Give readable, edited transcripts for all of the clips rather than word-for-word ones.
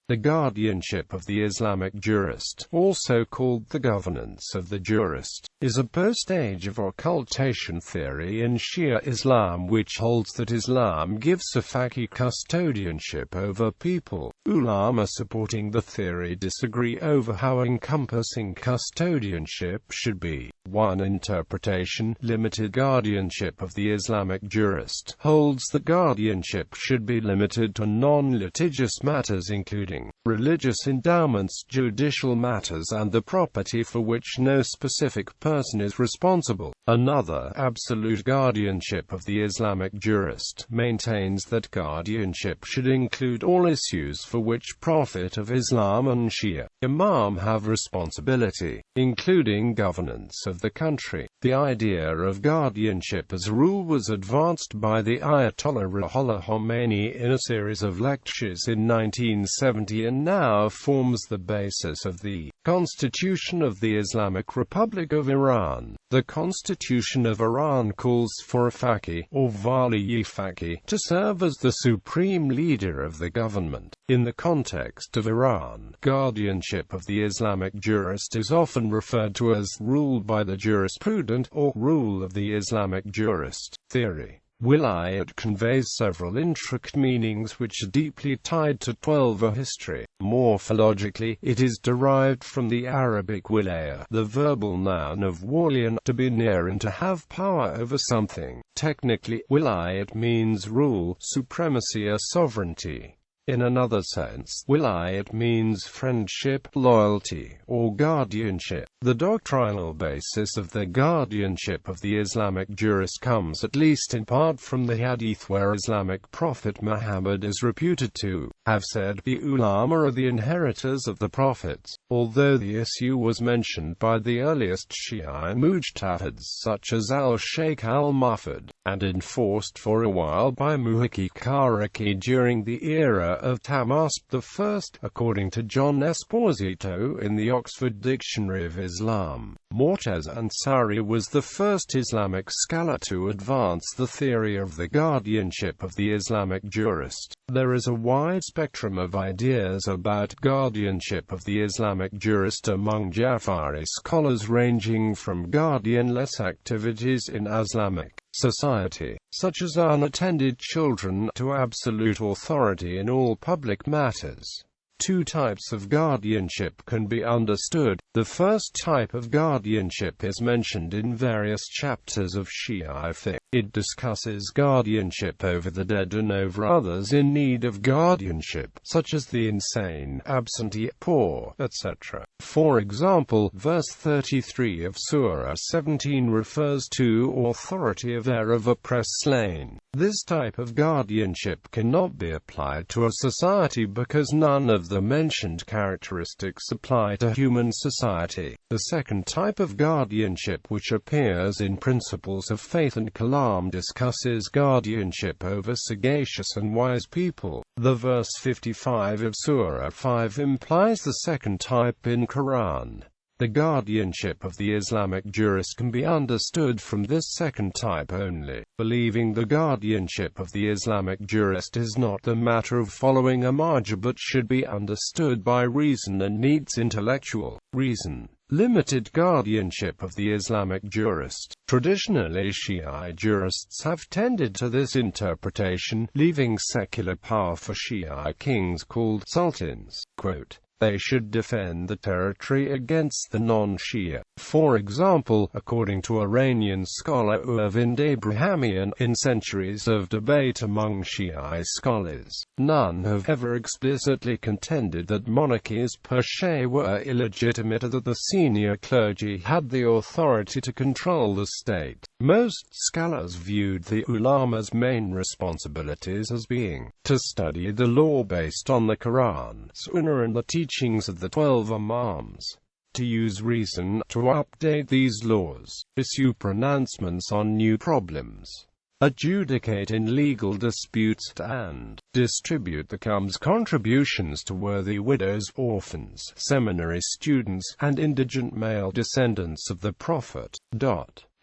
The guardianship of the Islamic jurist, also called the governance of the jurist, is a post-Age-of-Occultation theory in Shia Islam which holds that Islam gives a faqīh custodianship over people. Ulama supporting the theory disagree over how encompassing custodianship should be. One interpretation, limited guardianship of the Islamic jurist, holds that guardianship should be limited to non-litigious matters including religious endowments, judicial matters and the property for which no specific person is responsible. Another, absolute guardianship of the Islamic jurist, maintains that guardianship should include all issues for which Prophet of Islam and Shia Imam have responsibility, including governance of the country. The idea of guardianship as a rule was advanced by the Ayatollah Ruhollah Khomeini in a series of lectures in 1970 and now forms the basis of the Constitution of the Islamic Republic of Iran. The Constitution of Iran calls for a faqīh, or wali faqīh, to serve as the supreme leader of the government. In the context of Iran, guardianship of the Islamic jurist is often referred to as rule by the jurisprudent, or rule of the Islamic jurist theory. Wilayat conveys several intricate meanings which are deeply tied to 12 history. Morphologically, it is derived from the Arabic wilaya, the verbal noun of waliyan, to be near and to have power over something. Technically, wilayat means rule, supremacy or sovereignty. In another sense, wilayat means friendship, loyalty, or guardianship. The doctrinal basis of the guardianship of the Islamic jurist comes at least in part from the hadith where Islamic prophet Muhammad is reputed to have said, be.Ulama are the inheritors of the prophets. Although the issue was mentioned by the earliest Shia mujtahids such as al-Shaykh al-Mufid, and enforced for a while by Muhaqqiq Karaki during the era of Tahmasp I, according to John Esposito in the Oxford Dictionary of Islam. Mortez Ansari was the first Islamic scholar to advance the theory of the guardianship of the Islamic jurist. There is a wide spectrum of ideas about guardianship of the Islamic jurist among Jafari scholars, ranging from guardianless activities in Islamic society, such as unattended children, to absolute authority in all public matters. Two types of guardianship can be understood. The first type of guardianship is mentioned in various chapters of Shia fiqh. It discusses guardianship over the dead and over others in need of guardianship, such as the insane, absentee, poor, etc. For example, verse 33 of Surah 17 refers to authority of heir of oppressed slain. This type of guardianship cannot be applied to a society because none of the mentioned characteristics apply to human society. The second type of guardianship, which appears in Principles of Faith and Kalam, discusses guardianship over sagacious and wise people. The verse 55 of Surah 5 implies the second type in Quran. The guardianship of the Islamic jurist can be understood from this second type only. Believing the guardianship of the Islamic jurist is not the matter of following a marja but should be understood by reason and needs intellectual reason. Limited guardianship of the Islamic jurist. Traditionally, Shia jurists have tended to this interpretation, leaving secular power for Shia kings called sultans. Quote, they should defend the territory against the non-Shia. For example, according to Iranian scholar Urvind Abrahamian, in centuries of debate among Shia scholars, none have ever explicitly contended that monarchies per se were illegitimate or that the senior clergy had the authority to control the state. Most scholars viewed the ulama's main responsibilities as being to study the law based on the Quran, Sunnah and the teachings of the 12 Imams, to use reason to update these laws, issue pronouncements on new problems, adjudicate in legal disputes, and distribute the comes contributions to worthy widows, orphans, seminary students, and indigent male descendants of the Prophet.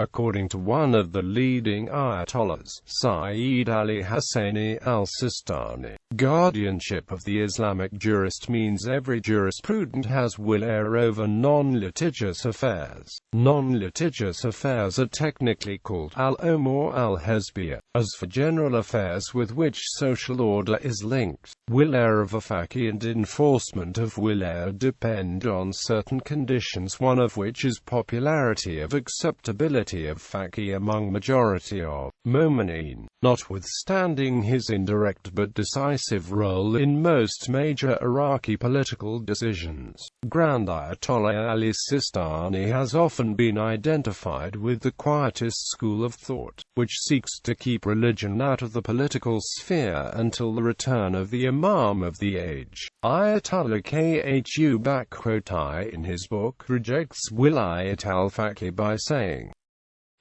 According to one of the leading Ayatollahs, Sayyid Ali Husseini al-Sistani, guardianship of the Islamic jurist means every jurisprudent has wilaya over non-litigious affairs. Non-litigious affairs are technically called al-umur al-hizbiyya. As for general affairs with which social order is linked, wilaya of a faqīh and enforcement of wilaya depend on certain conditions, one of which is popularity of acceptability of faqīh among majority of mu'mineen. Notwithstanding his indirect but decisive role in most major Iraqi political decisions, Grand Ayatollah Ali Sistani has often been identified with the quietist school of thought, which seeks to keep religion out of the political sphere until the return of the Imam of the age. Ayatollah Khu'I in his book rejects wilayat al-faqih by saying,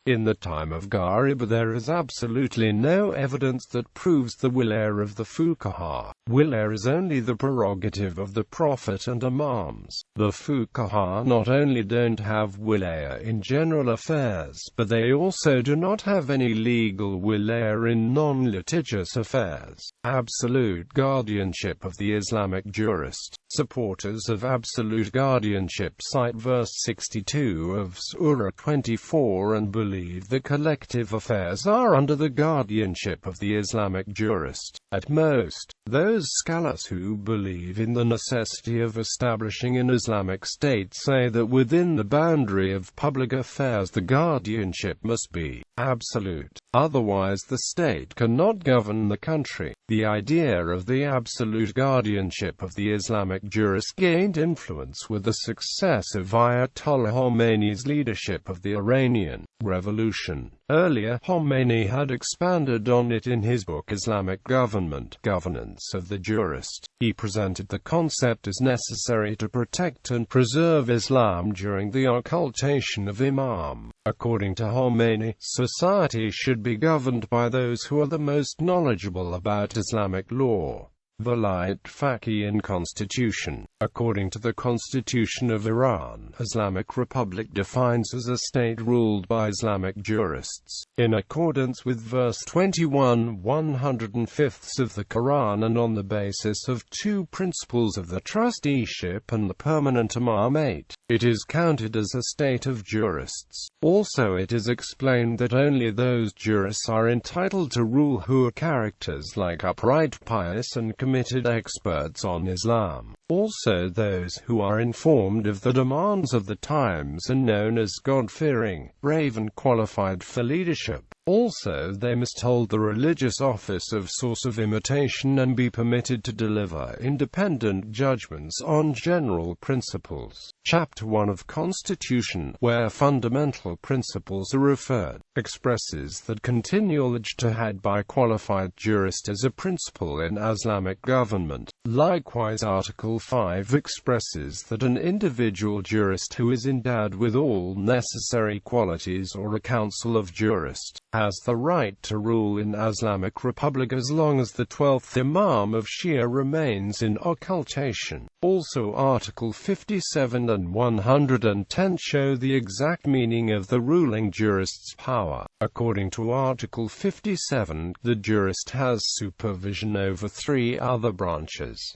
"In the time of Gharib there is absolutely no evidence that proves the wilaya of the fuqaha. Wilaya is only the prerogative of the Prophet and Imams. The fuqaha not only don't have wilaya in general affairs, but they also do not have any legal wilaya in non-litigious affairs." Absolute guardianship of the Islamic jurist. Supporters of absolute guardianship cite verse 62 of Surah 24 and believe that collective affairs are under the guardianship of the Islamic jurist. At most, those scholars who believe in the necessity of establishing an Islamic state say that within the boundary of public affairs the guardianship must be absolute. Otherwise the state cannot govern the country. The idea of the absolute guardianship of the Islamic jurist gained influence with the success of Ayatollah Khomeini's leadership of the Iranian Revolution. Earlier, Khomeini had expanded on it in his book Islamic Government, Governance of the Jurist. He presented the concept as necessary to protect and preserve Islam during the occultation of Imam. According to Khomeini, society should be governed by those who are the most knowledgeable about Islamic law. Vilayat faqih and Constitution. According to the Constitution of Iran, Islamic Republic defines as a state ruled by Islamic jurists, in accordance with verse 21 1/5 of the Quran and on the basis of two principles of the trusteeship and the permanent imamate. It is counted as a state of jurists. Also it is explained that only those jurists are entitled to rule who are characters like upright, pious and committed experts on Islam. Also those who are informed of the demands of the times and known as God-fearing, brave and qualified for leadership. Also they must hold the religious office of source of imitation and be permitted to deliver independent judgments on general principles. Chapter 1 of Constitution, where fundamental principles are referred, expresses that continual ijtihad by qualified jurist is a principle in Islamic government. Likewise Article 5 expresses that an individual jurist who is endowed with all necessary qualities or a council of jurists has the right to rule in Islamic Republic as long as the 12th Imam of Shia remains in occultation. Also Article 57 and 110 show the exact meaning of the ruling jurist's power. According to Article 57, the jurist has supervision over three other branches.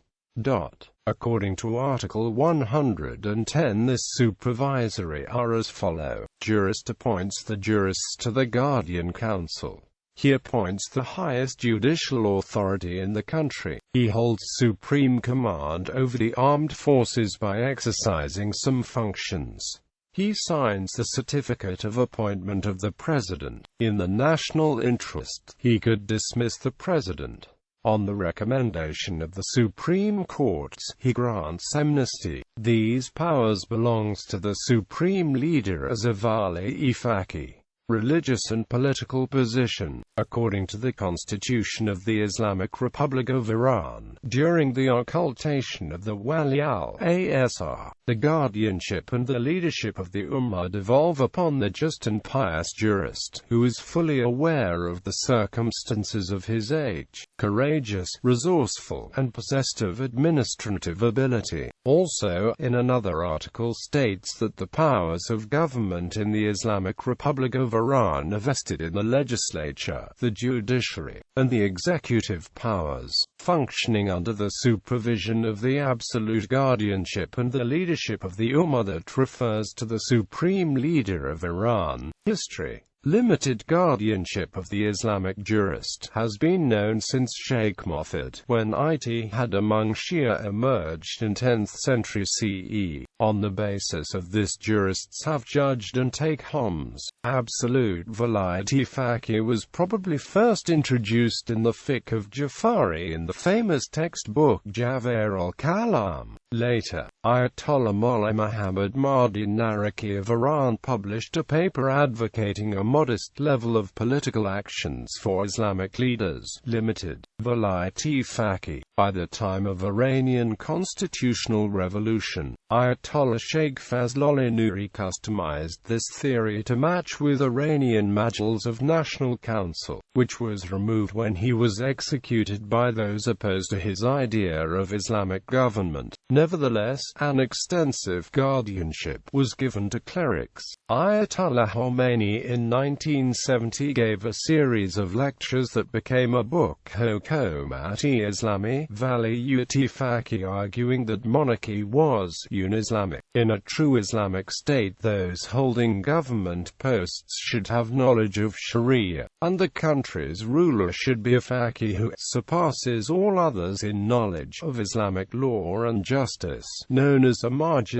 According to Article 110, this supervisory are as follow. Jurist appoints the jurists to the Guardian Council. He appoints the highest judicial authority in the country. He holds supreme command over the armed forces by exercising some functions. He signs the certificate of appointment of the president. In the national interest, he could dismiss the president. On the recommendation of the Supreme Court, he grants amnesty. These powers belongs to the supreme leader as a wali-faqih. religious and political position. According to the Constitution of the Islamic Republic of Iran, during the occultation of the Wali al-Asr, the guardianship and the leadership of the Ummah devolve upon the just and pious jurist, who is fully aware of the circumstances of his age, courageous, resourceful, and possessed of administrative ability. Also, in another article states that the powers of government in the Islamic Republic of Iran are vested in the legislature, the judiciary, and the executive powers, functioning under the supervision of the absolute guardianship and the leadership of the Ummah that refers to the supreme leader of Iran. History. Limited guardianship of the Islamic jurist has been known since Sheikh Moffat, when Ijtihad among Shia emerged in 10th century CE. On the basis of this, jurists have judged and take homs. Absolute velayat-e faqīh was probably first introduced in the fiqh of Jafari in the famous textbook Jawahir al-Kalam. Later, Ayatollah Mullah Muhammad Mahdi Naraki of Iran published a paper advocating a modest level of political actions for Islamic leaders, limited velayat-e faqīh. By the time of Iranian constitutional revolution, Ayatollah Sheikh Fazlollah Nuri customized this theory to match with Iranian majlis of National Council, which was removed when he was executed by those opposed to his idea of Islamic government. Nevertheless, an extensive guardianship was given to clerics. Ayatollah Khomeini in 1970 gave a series of lectures that became a book, Hukumat-e Islami, Velayat-e Faqīh, arguing that monarchy was un-Islamic. In a true Islamic state, those holding government posts should have knowledge of Sharia, and the country's ruler should be a faqih who surpasses all others in knowledge of Islamic law and justice, known as a marja,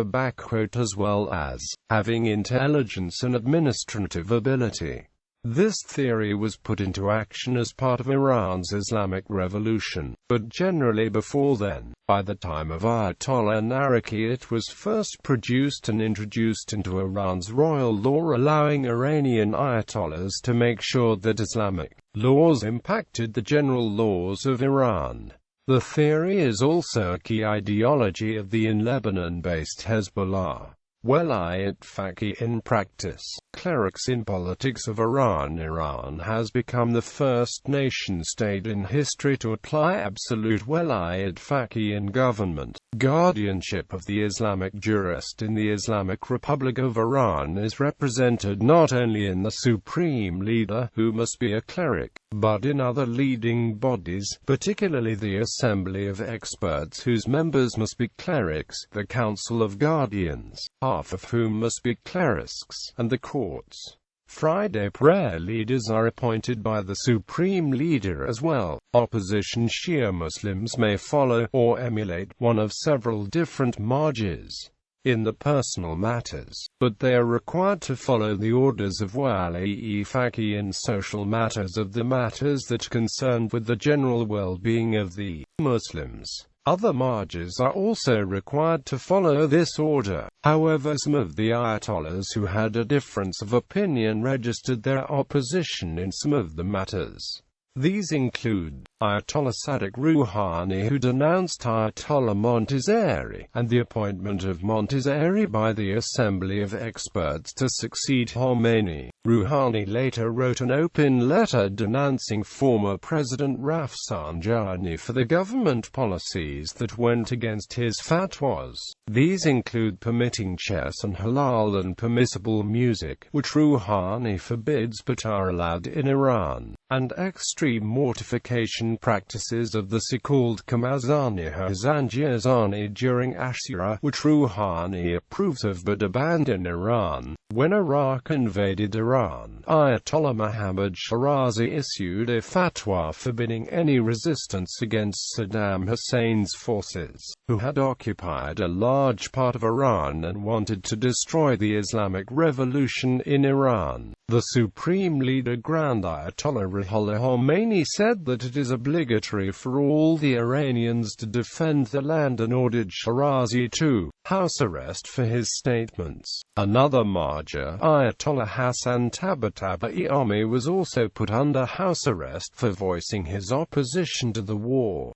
as well as having intelligence and administrative ability. This theory was put into action as part of Iran's Islamic Revolution, but generally before then. By the time of Ayatollah Naraki, it was first produced and introduced into Iran's royal law, allowing Iranian ayatollahs to make sure that Islamic laws impacted the general laws of Iran. The theory is also a key ideology of the in Lebanon-based Hezbollah. Velayat faqīh in practice. Clerics in politics of Iran. Iran has become the first nation-state in history to apply absolute velayat faqīh in government. Guardianship of the Islamic jurist in the Islamic Republic of Iran is represented not only in the supreme leader, who must be a cleric, but in other leading bodies, particularly the Assembly of Experts, whose members must be clerics, the Council of Guardians, half of whom must be clerics, and the courts. Friday prayer leaders are appointed by the supreme leader as well. Opposition Shia Muslims may follow, or emulate, one of several different marjas in the personal matters, but they are required to follow the orders of Velayat faqīh in social matters, of the matters that concern with the general well-being of the Muslims. Other marjas are also required to follow this order. However, some of the ayatollahs who had a difference of opinion registered their opposition in some of the matters. These include Ayatollah Sadiq Rouhani, who denounced Ayatollah Montazeri, and the appointment of Montazeri by the Assembly of Experts to succeed Khomeini. Rouhani later wrote an open letter denouncing former President Rafsanjani for the government policies that went against his fatwas. These include permitting chess and halal and permissible music, which Rouhani forbids but are allowed in Iran, and extreme mortification practices of the so-called Kamazani Hazanjazani during Ashura, which Rouhani approves of but abandoned in Iran. When Iraq invaded Iran, Ayatollah Muhammad Shirazi issued a fatwa forbidding any resistance against Saddam Hussein's forces, who had occupied a large part of Iran and wanted to destroy the Islamic Revolution in Iran. The Supreme Leader Grand Ayatollah Ruhollah Khomeini said that it is a obligatory for all the Iranians to defend the land and ordered Shirazi to house arrest for his statements. Another Marja, Ayatollah Hassan Tabatabai, was also put under house arrest for voicing his opposition to the war.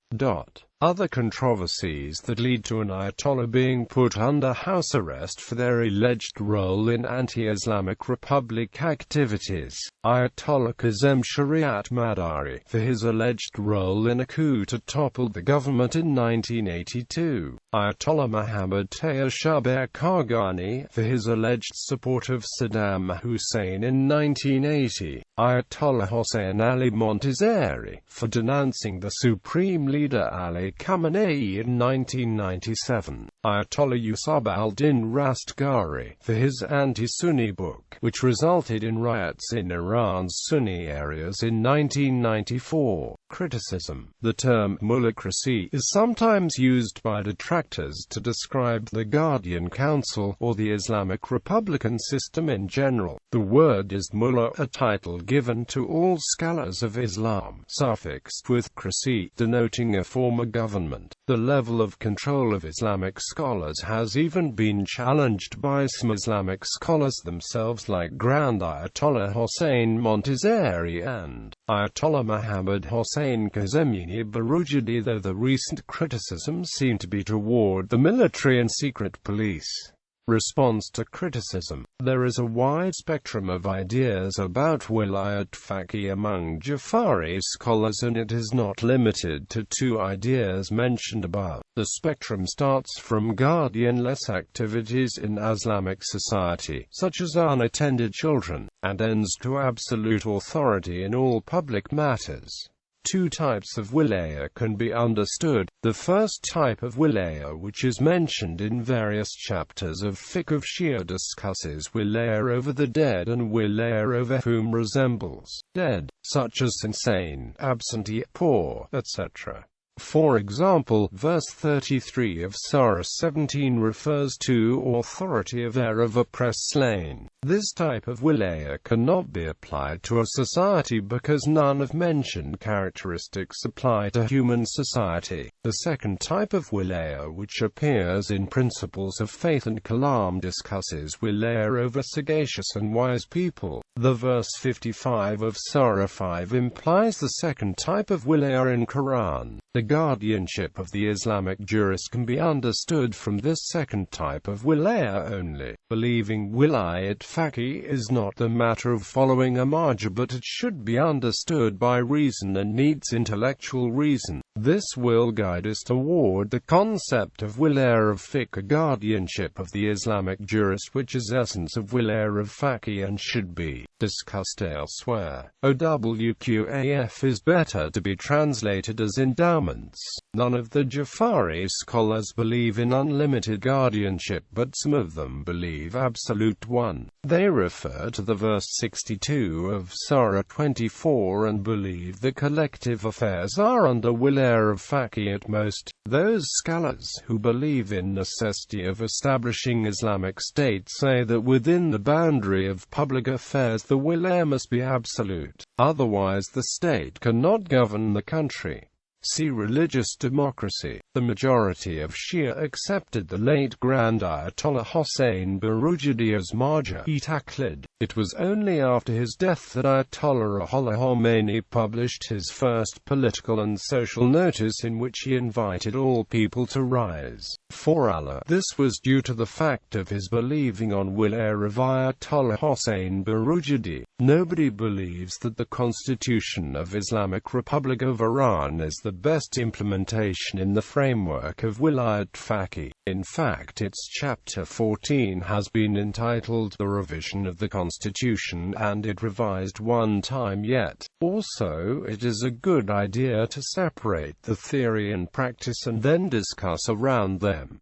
Other controversies that lead to an Ayatollah being put under house arrest for their alleged role in anti-Islamic Republic activities. Ayatollah Kazem Shariat Madari, for his alleged role in a coup to topple the government in 1982. Ayatollah Muhammad Taya Shaber Kargani, for his alleged support of Saddam Hussein in 1980. Ayatollah Hossein Ali Montazeri, for denouncing the Supreme Leader Ali Khamenei in 1997. Ayatollah Yusuf al-Din Rastgari, for his anti-Sunni book, which resulted in riots in Iran's Sunni areas in 1994. Criticism. The term mullahcracy is sometimes used by detractors to describe the Guardian Council, or the Islamic Republican system in general. The word is mullah, a title given to all scholars of Islam, suffixed with cracy, denoting a form of government. The level of control of Islamic scholars has even been challenged by some Islamic scholars themselves, like Grand Ayatollah Hossein Montazeri and Ayatollah Muhammad Hossein Kazemini Barujadi, though the recent criticisms seem to be toward the military and secret police. Response to criticism. There is a wide spectrum of ideas about wilayat faqih among Jafari scholars, and it is not limited to two ideas mentioned above. The spectrum starts from guardianless activities in Islamic society, such as unattended children, and ends to absolute authority in all public matters. Two types of wilaya can be understood. The first type of wilaya, which is mentioned in various chapters of fiqh of Shia, discusses wilaya over the dead and wilaya over whom resembles dead, such as insane, absentee, poor, etc. For example, verse 33 of Surah 17 refers to authority of heir of oppressed slain. This type of wilaya cannot be applied to a society because none of mentioned characteristics apply to human society. The second type of wilaya, which appears in Principles of Faith and Kalam, discusses wilaya over sagacious and wise people. The verse 55 of Surah 5 implies the second type of wilaya in Quran. The guardianship of the Islamic jurist can be understood from this second type of wilaya only. Believing wilayat faqih is not the matter of following a marja, but it should be understood by reason and needs intellectual reason. This will guide us toward the concept of wilaya of fiqh, guardianship of the Islamic jurist, which is essence of wilaya of faqih and should be discussed elsewhere. OWQAF is better to be translated as endowments. None of the Jafari scholars believe in unlimited guardianship, but some of them believe absolute one. They refer to the verse 62 of Surah 24 and believe the collective affairs are under wilaya of faqih at most. Those scholars who believe in necessity of establishing Islamic State say that within the boundary of public affairs the wilaya must be absolute. Otherwise the state cannot govern the country. See religious democracy. The majority of Shia accepted the late Grand Ayatollah Hossein Barujadi as marja-e-taqlid. It was only after his death that Ayatollah Ruhollah Khomeini published his first political and social notice in which he invited all people to rise for Allah. This was due to the fact of his believing on wilaya of Ayatollah Hossein Barujadi. Nobody believes that the Constitution of Islamic Republic of Iran is the best implementation in the framework of wilayat faqih. In fact, its Chapter 14 has been entitled The Revision of the Constitution, and it revised one time yet. Also, it is a good idea to separate the theory and practice and then discuss around them.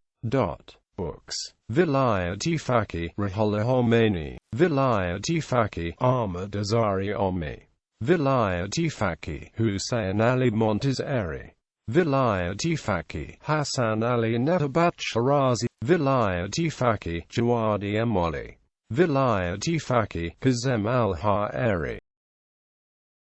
Books. Vilayat-e Faqih, Ruhollah Khomeini. Vilayat-e Faqih, Ahmad Azari Omi. Vilayat-e Faqih, Hussein Ali Montazeri. Vilayat-e Faqih, Hassan Ali Netabat Shirazi. Vilayat-e Faqih, Jawadi Amoli. Vilayat-e Faqih, Kazem al-Ha'eri.